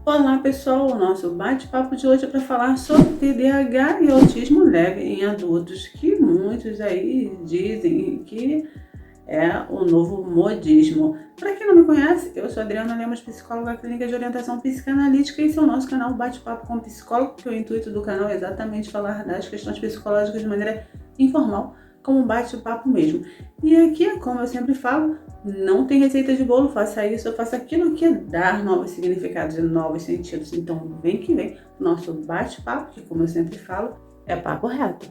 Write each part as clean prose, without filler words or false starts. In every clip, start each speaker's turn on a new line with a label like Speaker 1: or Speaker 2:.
Speaker 1: Olá pessoal, o nosso bate-papo de hoje é para falar sobre TDAH e autismo leve em adultos, que muitos aí dizem que é o novo modismo. Para quem não me conhece, eu sou Adriana Lemos, psicóloga clínica de orientação psicanalítica, e esse é o nosso canal Bate-Papo com Psicólogo, que o intuito do canal é exatamente falar das questões psicológicas de maneira informal, como um bate-papo mesmo. E aqui, como eu sempre falo, não tem receita de bolo, faça isso ou faça aquilo, que é dar novos significados e novos sentidos. Então vem que vem, nosso bate-papo, que como eu sempre falo, é papo reto.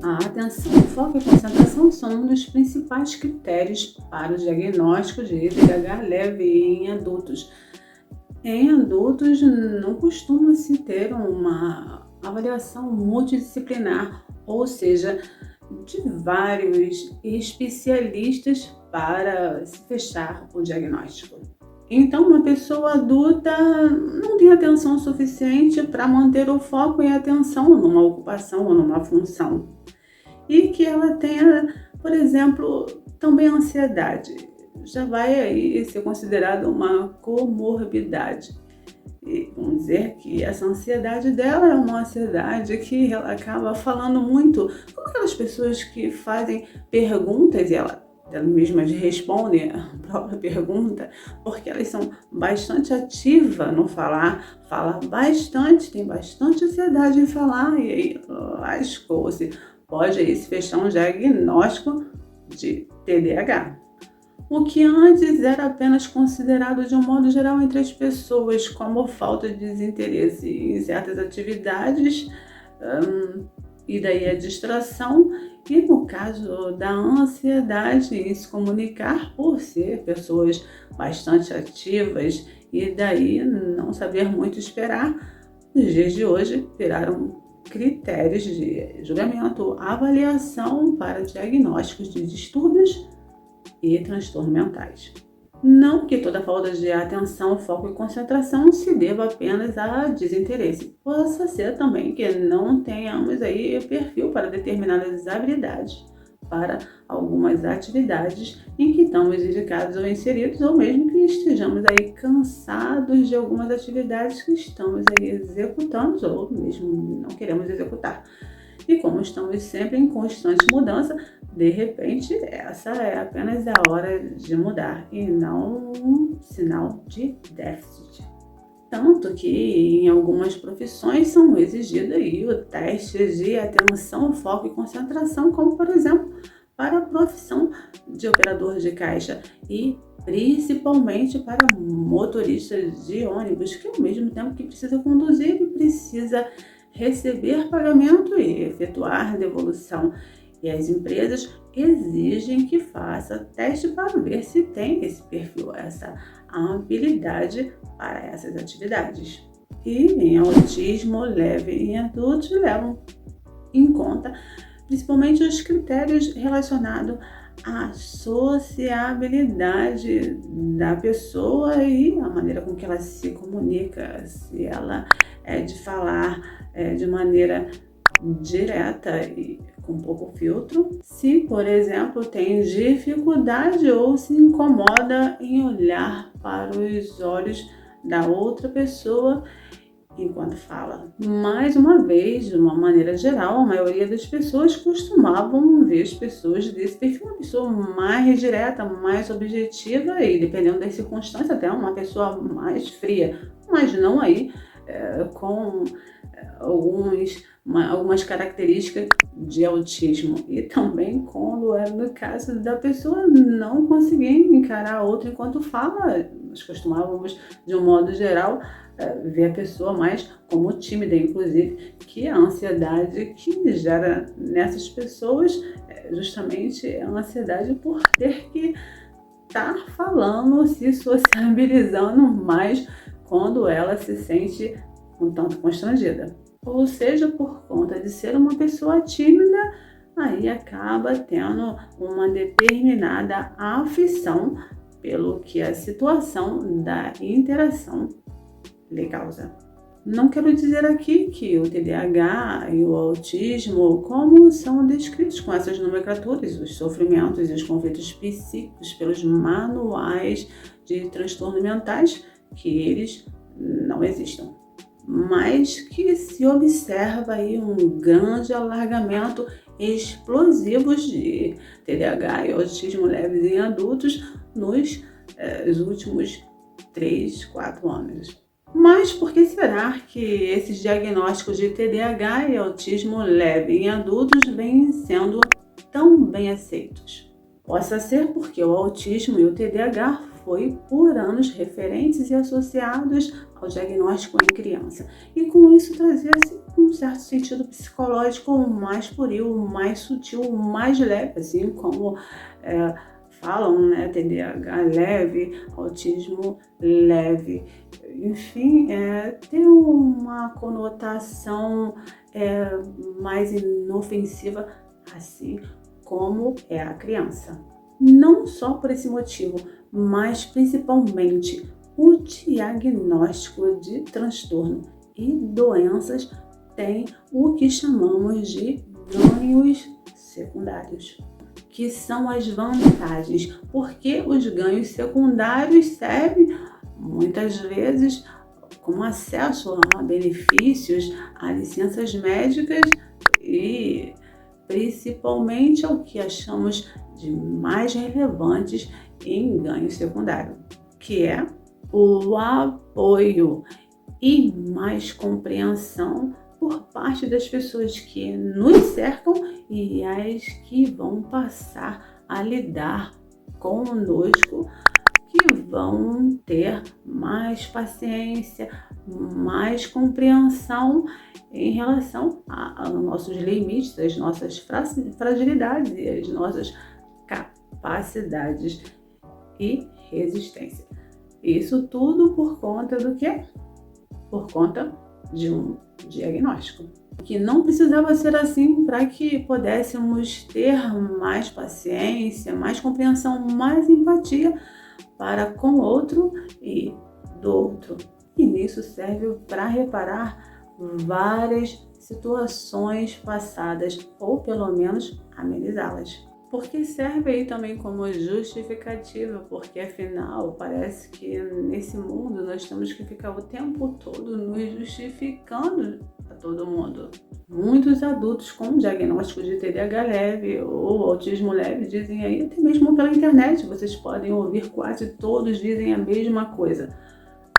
Speaker 1: A atenção, foco e concentração são um dos principais critérios para o diagnóstico de TDAH leve em adultos. Em adultos, não costuma-se ter uma avaliação multidisciplinar, ou seja, de vários especialistas para se fechar o diagnóstico. Então, uma pessoa adulta não tem atenção suficiente para manter o foco e a atenção numa ocupação ou numa função. E que ela tenha, por exemplo, também ansiedade. Já vai aí ser considerada uma comorbidade. E vamos dizer que essa ansiedade dela é uma ansiedade que ela acaba falando muito, como aquelas pessoas que fazem perguntas e elas mesmas respondem a própria pergunta, porque elas são bastante ativas no falar, fala bastante, tem bastante ansiedade em falar, e aí lascou-se, pode aí se fechar um diagnóstico de TDAH. O que antes era apenas considerado de um modo geral entre as pessoas como falta de desinteresse em certas atividades, e daí a distração, e no caso da ansiedade em se comunicar por ser pessoas bastante ativas e daí não saber muito esperar, nos dias de hoje viraram critérios de julgamento, avaliação para diagnósticos de distúrbios e transtornos mentais. Não que toda falta de atenção, foco e concentração se deva apenas a desinteresse. Possa ser também que não tenhamos aí perfil para determinadas habilidades, para algumas atividades em que estamos dedicados ou inseridos, ou mesmo que estejamos aí cansados de algumas atividades que estamos aí executando ou mesmo não queremos executar. E como estamos sempre em constante mudança, de repente essa é apenas a hora de mudar e não um sinal de déficit. Tanto que em algumas profissões são exigidos aí o teste de atenção, foco e concentração, como por exemplo para a profissão de operador de caixa e principalmente para motoristas de ônibus, que ao mesmo tempo que precisa conduzir, ele precisa receber pagamento e efetuar devolução. E as empresas exigem que faça teste para ver se tem esse perfil, essa habilidade para essas atividades. E em autismo leve em adultos levam em conta principalmente os critérios relacionados à sociabilidade da pessoa e a maneira com que ela se comunica, se ela é de falar de maneira direta e com pouco filtro, se, por exemplo, tem dificuldade ou se incomoda em olhar para os olhos da outra pessoa enquanto fala. Mais uma vez, de uma maneira geral, a maioria das pessoas costumavam ver as pessoas desse perfil, uma pessoa mais direta, mais objetiva e, dependendo das circunstâncias, até uma pessoa mais fria, mas não aí com algumas características de autismo. E também quando é no caso da pessoa não conseguir encarar a outra enquanto fala, nós costumávamos, de um modo geral, ver a pessoa mais como tímida, inclusive, que a ansiedade que gera nessas pessoas é justamente a ansiedade por ter que estar falando, se sociabilizando mais quando ela se sente um tanto constrangida. Ou seja, por conta de ser uma pessoa tímida, aí acaba tendo uma determinada aflição pelo que a situação da interação lhe causa. Não quero dizer aqui que o TDAH e o autismo, como são descritos com essas nomenclaturas, os sofrimentos e os conflitos psíquicos pelos manuais de transtornos mentais, que eles não existam. Mas que se observa aí um grande alargamento explosivos de TDAH e autismo leves em adultos nos últimos 3, 4 anos. Mas por que será que esses diagnósticos de TDAH e autismo leve em adultos vêm sendo tão bem aceitos? Possa ser porque o autismo e o TDAH foi por anos referentes e associados ao diagnóstico em criança. E com isso trazia-se um certo sentido psicológico mais pueril, mais sutil, mais leve, assim como falam, né? TDAH leve, autismo leve. Enfim, tem uma conotação mais inofensiva, assim como é a criança. Não só por esse motivo, mas principalmente o diagnóstico de transtorno e doenças tem o que chamamos de ganhos secundários, que são as vantagens, porque os ganhos secundários servem muitas vezes como acesso a benefícios, a licenças médicas e principalmente ao que achamos de mais relevantes em ganho secundário, que é o apoio e mais compreensão por parte das pessoas que nos cercam e as que vão passar a lidar conosco, que vão ter mais paciência, mais compreensão em relação aos nossos limites, às nossas fragilidades e às nossas capacidades e resistência. Isso tudo por conta do quê? Por conta de um diagnóstico. Que não precisava ser assim para que pudéssemos ter mais paciência, mais compreensão, mais empatia para com o outro e do outro. E nisso serve para reparar várias situações passadas ou pelo menos amenizá-las. Porque serve aí também como justificativa, porque afinal parece que nesse mundo nós temos que ficar o tempo todo nos justificando a todo mundo. Muitos adultos com diagnóstico de TDAH leve ou autismo leve dizem aí, até mesmo pela internet, vocês podem ouvir, quase todos dizem a mesma coisa.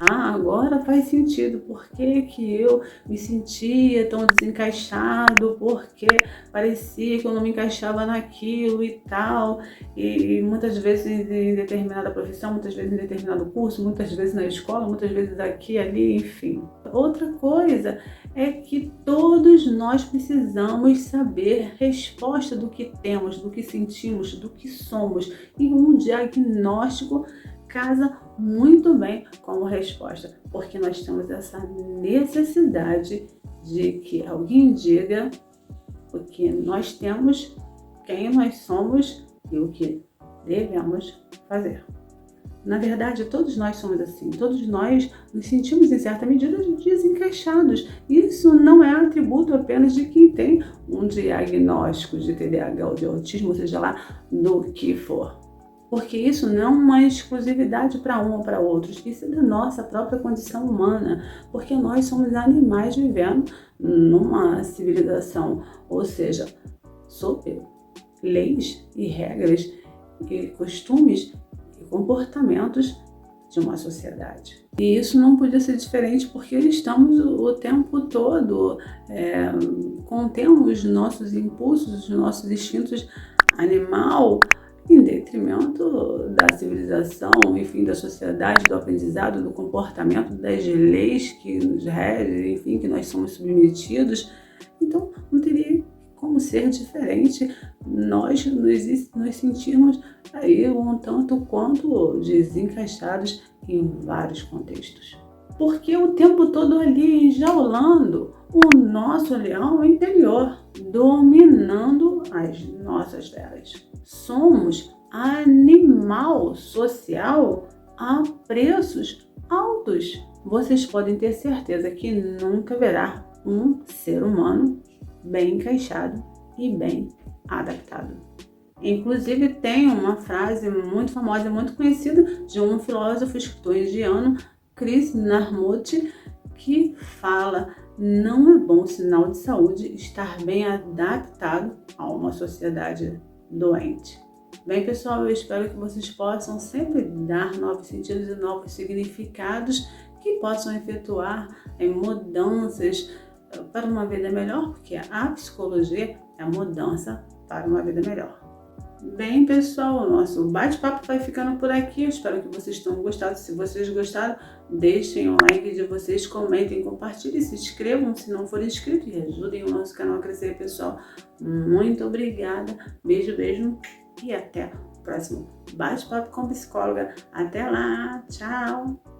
Speaker 1: Agora faz sentido, por que eu me sentia tão desencaixado, porque parecia que eu não me encaixava naquilo e tal, e muitas vezes em determinada profissão, muitas vezes em determinado curso, muitas vezes na escola, muitas vezes aqui, ali, enfim. Outra coisa é que todos nós precisamos saber resposta do que temos, do que sentimos, do que somos, e um diagnóstico casa muito bem como resposta, porque nós temos essa necessidade de que alguém diga o que nós temos, quem nós somos e o que devemos fazer. Na verdade, todos nós somos assim, todos nós nos sentimos em certa medida desencaixados. Isso não é atributo apenas de quem tem um diagnóstico de TDAH ou de autismo, seja lá do que for. Porque isso não é uma exclusividade para um ou para outros, isso é da nossa própria condição humana, porque nós somos animais vivendo numa civilização, ou seja, sob leis e regras e costumes e comportamentos de uma sociedade. E isso não podia ser diferente porque estamos o tempo todo contendo os nossos impulsos, os nossos instintos animal, em detrimento da civilização, enfim, da sociedade, do aprendizado, do comportamento, das leis que nos regem, enfim, que nós somos submetidos. Então, não teria como ser diferente nós nos sentirmos aí um tanto quanto desencaixados em vários contextos. Porque o tempo todo ali enjaulando o nosso leão interior, dominando as nossas telas. Somos animal social a preços altos, vocês podem ter certeza que nunca verá um ser humano bem encaixado e bem adaptado. Inclusive, tem uma frase muito famosa e muito conhecida de um filósofo e escritor indiano, Krishnamurti, que fala: não é bom sinal de saúde estar bem adaptado a uma sociedade doente. Bem, pessoal, eu espero que vocês possam sempre dar novos sentidos e novos significados que possam efetuar mudanças para uma vida melhor, porque a psicologia é a mudança para uma vida melhor. Bem, pessoal, o nosso bate-papo vai ficando por aqui. Eu espero que vocês tenham gostado. Se vocês gostaram, deixem o like de vocês, comentem, compartilhem, se inscrevam se não forem inscritos e ajudem o nosso canal a crescer, pessoal. Muito obrigada. Beijo, beijo e até o próximo bate-papo com psicóloga. Até lá, tchau!